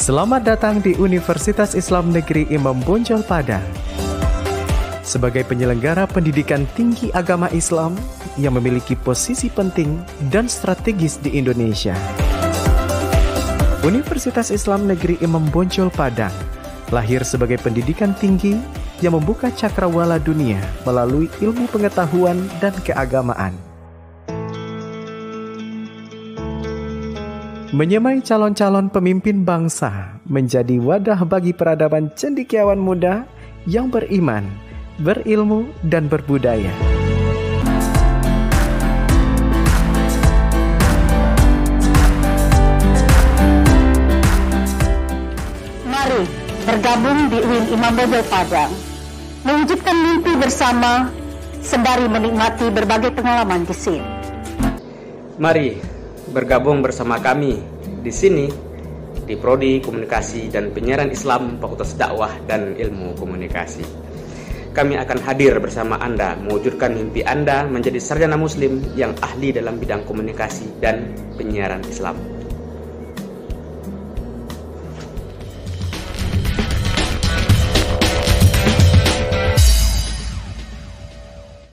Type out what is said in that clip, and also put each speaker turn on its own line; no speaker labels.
Selamat datang di Universitas Islam Negeri Imam Bonjol Padang. Sebagai penyelenggara pendidikan tinggi agama Islam yang memiliki posisi penting dan strategis di Indonesia, Universitas Islam Negeri Imam Bonjol Padang lahir sebagai pendidikan tinggi yang membuka cakrawala dunia melalui ilmu pengetahuan dan keagamaan. Menyemai calon-calon pemimpin bangsa menjadi wadah bagi peradaban cendekiawan muda yang beriman, berilmu, dan berbudaya.
Mari bergabung di UIN Imam Bonjol Padang, mewujudkan mimpi bersama sembari menikmati berbagai pengalaman di sini.
Mari bergabung bersama kami di sini di Prodi Komunikasi dan Penyiaran Islam Fakultas Dakwah dan Ilmu Komunikasi. Kami akan hadir bersama Anda mewujudkan mimpi Anda menjadi sarjana muslim yang ahli dalam bidang komunikasi dan penyiaran Islam.